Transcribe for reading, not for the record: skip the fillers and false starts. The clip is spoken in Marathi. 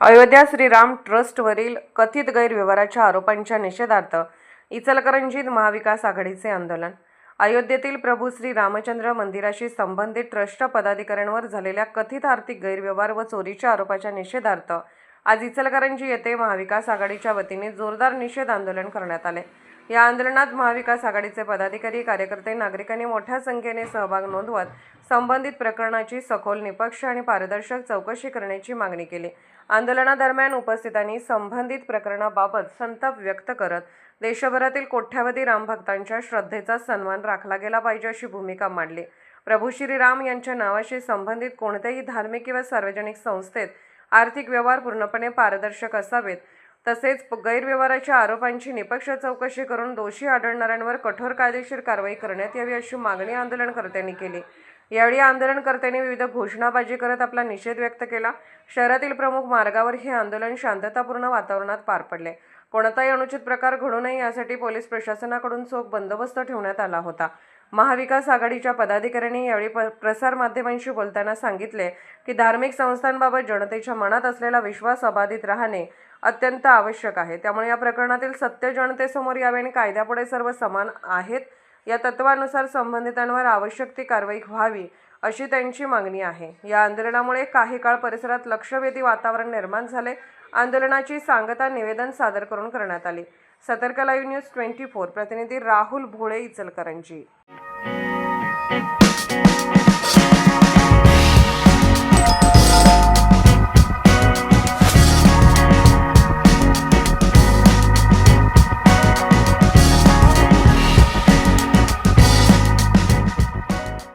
अयोध्या श्रीराम ट्रस्टवरील कथित गैरव्यवहाराच्या आरोपांच्या निषेधार्थ इचलकरंजीत महाविकास आघाडीचे आंदोलन. अयोध्येतील प्रभू श्री रामचंद्र मंदिराशी संबंधित ट्रस्ट पदाधिकाऱ्यांवर झालेल्या कथित आर्थिक गैरव्यवहार व चोरीच्या आरोपाच्या निषेधार्थ आज इचलकरंजी येथे महाविकास आघाडीच्या वतीने जोरदार निषेध आंदोलन करण्यात आले. या आंदोलनात महाविकास आघाडीचे पदाधिकारी, कार्यकर्ते, नागरिकांनी मोठ्या संख्येने सहभाग नोंदवत संबंधित प्रकरणाची सखोल, निष्पक्ष आणि पारदर्शक चौकशी करण्याची मागणी केली. आंदोलनादरम्यान उपस्थितांनी संबंधित प्रकरणाबाबत संताप व्यक्त करत देशभरातील कोट्यावधी रामभक्तांच्या श्रद्धेचा सन्मान राखला गेला पाहिजे अशी भूमिका मांडली. प्रभू श्रीराम यांच्या नावाशी संबंधित कोणत्याही धार्मिक किंवा सार्वजनिक संस्थेत आर्थिक व्यवहार पूर्णपणे पारदर्शक असावेत, तसेच गैरव्यवहाराच्या आरोपांची निष्पक्ष चौकशी करून दोषी आढळणाऱ्यांवर कठोर कायदेशीर कारवाई करण्यात यावी अशी मागणी आंदोलनकर्त्यांनी केली. यावेळी आंदोलनकर्त्यांनी विविध घोषणाबाजी करत आपला निषेध व्यक्त केला. शहरातील प्रमुख मार्गावर हे आंदोलन शांततापूर्ण वातावरणात पार पडले. कोणताही अनुचित प्रकार घडू नये यासाठी पोलीस प्रशासनाकडून चोख बंदोबस्त ठेवण्यात आला होता. महाविकास आघाडीच्या पदाधिकाऱ्यांनी यावेळी प्रसारमाध्यमांशी बोलताना सांगितले की धार्मिक संस्थांबाबत जनतेच्या मनात असलेला विश्वास अबाधित राहणे अत्यंत आवश्यक आहे. त्यामुळे या प्रकरणातील सत्य जनतेसमोर यावे आणि कायद्यापुढे सर्व समान आहेत या तत्वानुसार संबंधितांवर आवश्यक ती कारवाई व्हावी अशी त्यांची मागणी आहे. या आंदोलनामुळे काही काळ परिसरात लक्षवेधी वातावरण निर्माण झाले. आंदोलनाची सांगता निवेदन सादर करून करण्यात आली. सतर्क लाईव्ह न्यूज 24 प्रतिनिधी राहुल भोळे, इचलकरंजी.